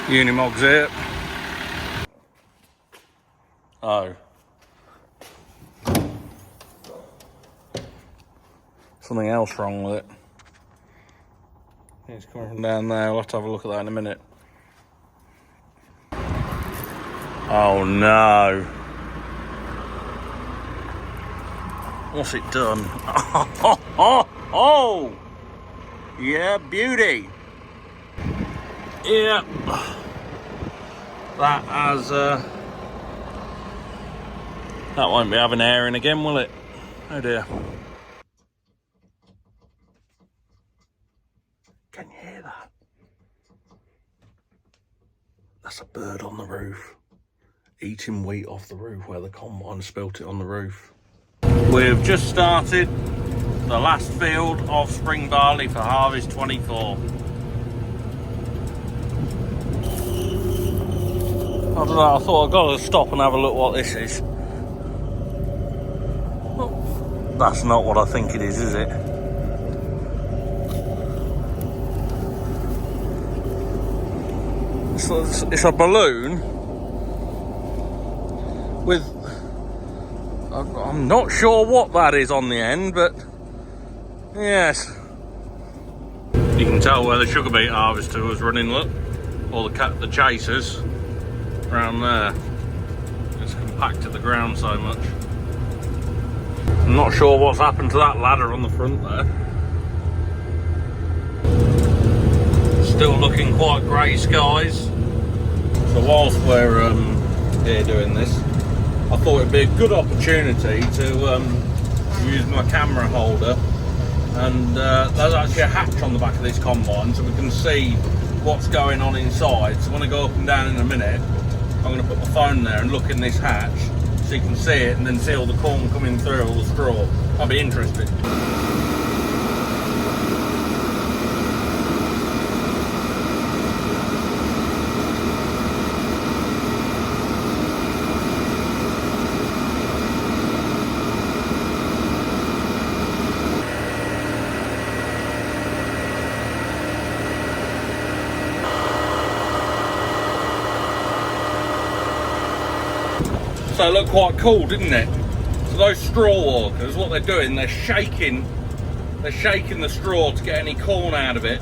Unimog's here. Oh. Something else wrong with it. It's coming from down there. We'll have to have a look at that in a minute. Oh no. What's it done? Oh! Yeah, beauty. Yeah. That has, that won't be having air in again, will it? Oh dear. Can you hear that? That's a bird on the roof. Eating wheat off the roof where the combine spilt it on the roof. We've just started the last field of spring barley for harvest 24. I don't know, I thought I'd got to stop and have a look what this is. Well, that's not what I think it is it? It's a balloon with, I'm not sure what that is on the end, but yes. You can tell where the sugar beet harvester was running, look. Or the chasers around there. It's compacted the ground so much. I'm not sure what's happened to that ladder on the front there. Still looking quite grey skies. So whilst we're here doing this, I thought it'd be a good opportunity to use my camera holder, and there's actually a hatch on the back of this combine so we can see what's going on inside. So when I go up and down in a minute, I'm going to put my phone there and look in this hatch so you can see it and then see all the corn coming through, all the straw. I'll be interested. So it looked quite cool, didn't it? So those straw walkers, what they're doing, they're shaking the straw to get any corn out of it,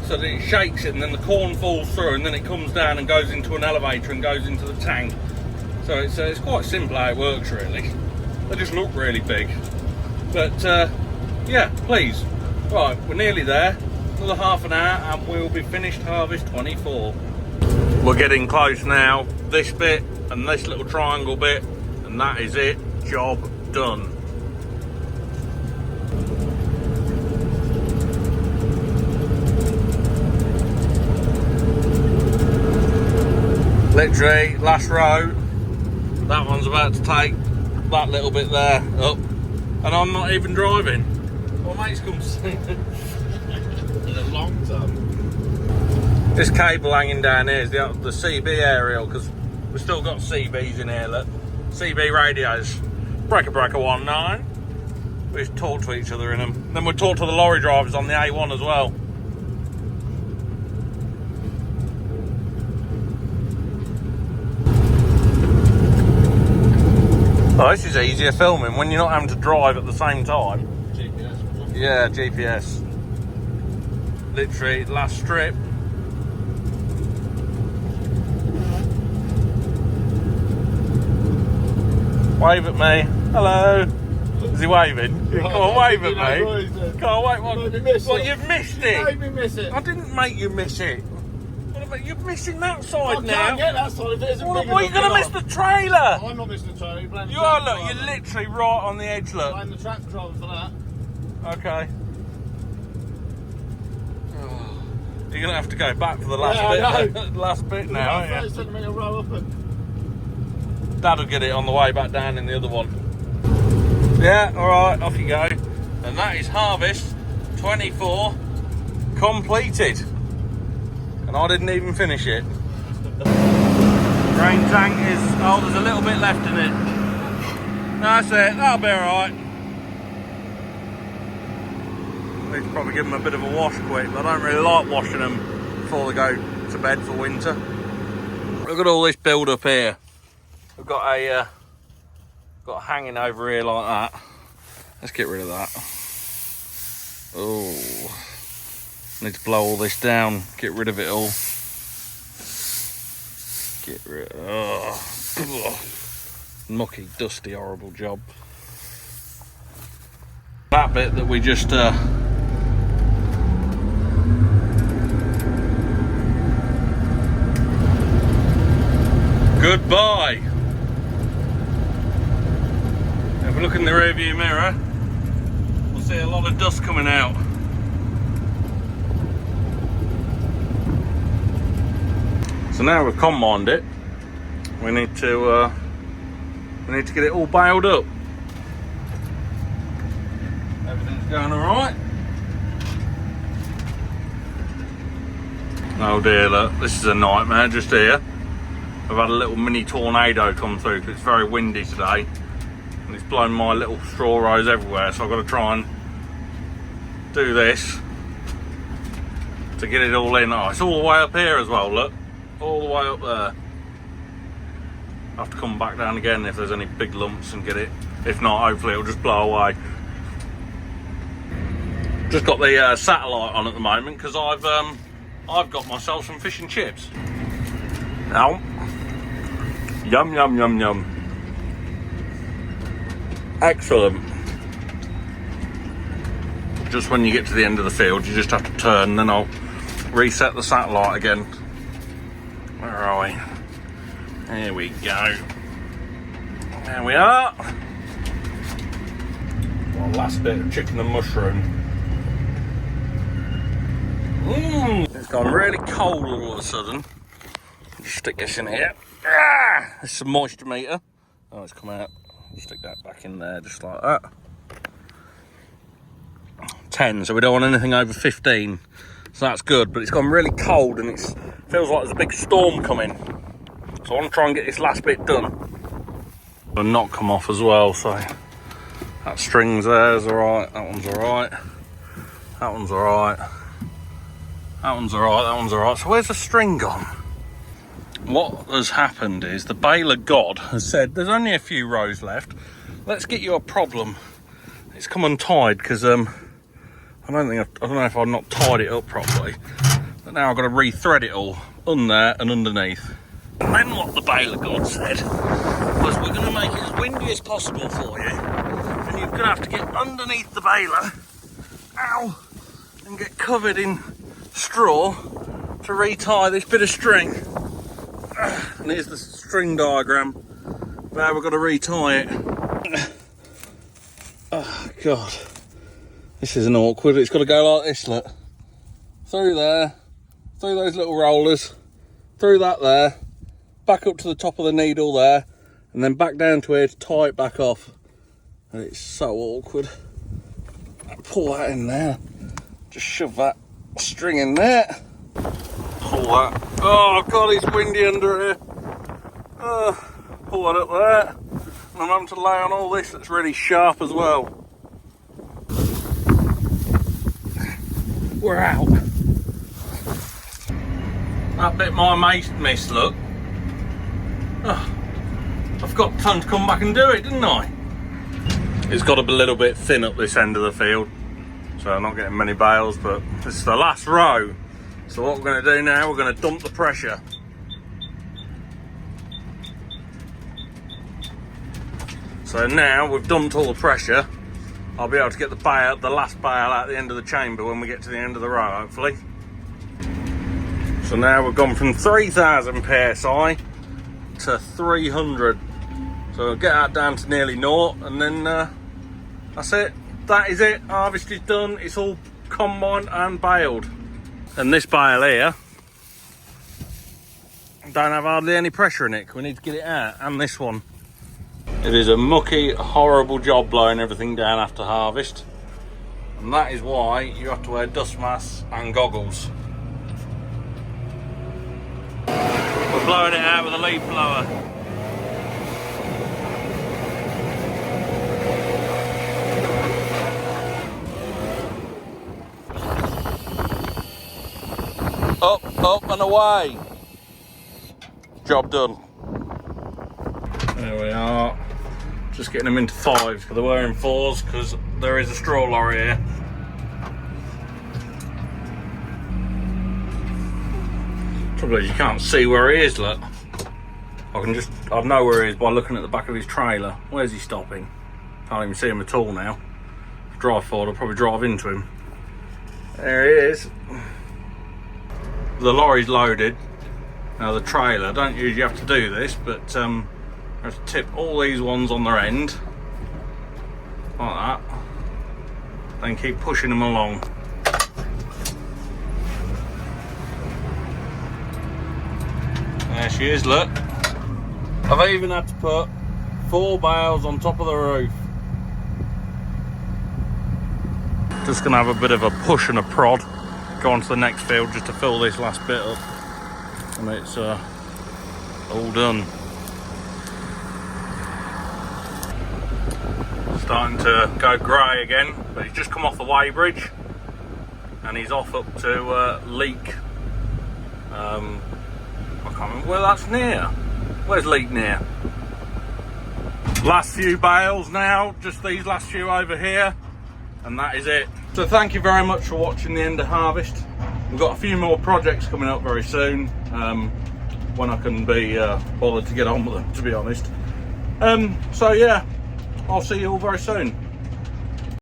so that it shakes it and then the corn falls through and then it comes down and goes into an elevator and goes into the tank. So it's quite simple how it works really. They just look really big. But yeah, please. Right, we're nearly there. Another half an hour and we'll be finished harvest 24. We're getting close now. This bit and this little triangle bit, and that is it. Job done. Literally, last row. That one's about to take that little bit there up, and I'm not even driving. Well, mate's come to see me. In a long time. This cable hanging down here is the CB aerial, because we've still got CBs in here, look. CB radios. Breaker 19. We just talk to each other in them. Then we'll talk to the lorry drivers on the A1 as well. Oh, this is easier filming when you're not having to drive at the same time. GPS. Yeah, GPS. Literally, last strip. Wave at me. Hello. Is he waving? Come on, wave at me. Come on, wait. Well, you've missed it. You made me miss it. I didn't make you miss it. You're missing that side now. I can't get that side if it isn't big enough. Well, you're going to miss the trailer. I'm not missing the trailer. You are, look. You're literally right on the edge, look. I'm the tractor driver for that. Okay. You're going to have to go back for the last bit. Last bit now, aren't you? 30 centimetre row up and... Dad'll get it on the way back down in the other one. Yeah, alright, off you go. And that is harvest 24 completed. And I didn't even finish it. Grain tank is, oh, there's a little bit left in it. That's it, that'll be alright. Need to probably give them a bit of a wash quick, but I don't really like washing them before they go to bed for winter. Look at all this build up here. We've got a hanging over here like that. Let's get rid of that. Oh, need to blow all this down. Get rid of it all. Get rid. Oh, mucky, dusty, horrible job. That bit that we just goodbye. If we look in the rearview mirror, we'll see a lot of dust coming out. So now we've combined it, we need to get it all baled up. Everything's going all right. Oh dear, look, this is a nightmare just here. I've had a little mini tornado come through because it's very windy today. And it's blown my little straw rows everywhere, so I've got to try and do this to get it all in. Oh, it's all the way up here as well, look. All the way up there. I have to come back down again if there's any big lumps and get it. If not, hopefully it'll just blow away. Just got the satellite on at the moment because I've got myself some fish and chips. Now, yum yum yum yum. Excellent. Just when you get to the end of the field, you just have to turn, then I'll reset the satellite again. Where are we? There we go. There we are. Well, last bit of chicken and mushroom. It's gone really cold all of a sudden. Just stick this in here. Ah, this is a moisture meter. Oh, it's come out. Stick that back in there just like that. 10, so we don't want anything over 15. So that's good, but it's gone really cold and it feels like there's a big storm coming. So I want to try and get this last bit done. But not come off as well, so that string's there is alright, that one's alright. That one's alright. That one's alright, that one's alright. So where's the string gone? What has happened is the baler god has said there's only a few rows left. Let's get you a problem. It's come untied because I don't know if I've not tied it up properly. But now I've got to re-thread it all on there and underneath. And then what the baler god said was we're going to make it as windy as possible for you, and you're going to have to get underneath the baler, ow, and get covered in straw to re-tie this bit of string. And here's the string diagram. Now we've got to retie it. Oh god, this isn't awkward. It's got to go like this, look. Through there, through those little rollers, through that there, back up to the top of the needle there, and then back down to here to tie it back off. And it's so awkward. Pull that in there. Just shove that string in there. Pull that. Oh god, it's windy under here. Pull that up there. And I'm having to lay on all this that's really sharp as well. We're out. That bit my mate missed, look. Oh, I forgot to come back and do it, didn't I? It's got to be a little bit thin up this end of the field, so I'm not getting many bales, but this is the last row. So what we're going to do now, we're going to dump the pressure. So now we've dumped all the pressure, I'll be able to get the last bale out the end of the chamber when we get to the end of the row, hopefully. So now we've gone from 3,000 PSI to 300. So we'll get that down to nearly naught, and then that's it. That is it. Harvest is done. It's all combined and baled. And this bale here don't have hardly any pressure in it. We need to get it out. And this one. It is a mucky, horrible job blowing everything down after harvest. And that is why you have to wear dust masks and goggles. We're blowing it out with a leaf blower. Up, up and away. job done. There we are. Just getting them into 5s, because they were in 4s, because there is a straw lorry here. Trouble is, you can't see where he is, look. I know where he is by looking at the back of his trailer. Where's he stopping? Can't even see him at all now. If I drive forward, I'll probably drive into him. There he is. The lorry's loaded. Now the trailer, don't usually have to do this, but I have to tip all these ones on their end, like that, then keep pushing them along. There she is, look. I've even had to put 4 bales on top of the roof. Just gonna have a bit of a push and a prod, go on to the next field just to fill this last bit up, and it's all done. Starting to go grey again, but he's just come off the weighbridge and he's off up to Leek. I can't remember where that's near. Where's Leek near? Last few bales now, just these last few over here, and that is it. So thank you very much for watching the end of harvest. We've got a few more projects coming up very soon, when I can be bothered to get on with them, to be honest. So yeah, I'll see you all very soon.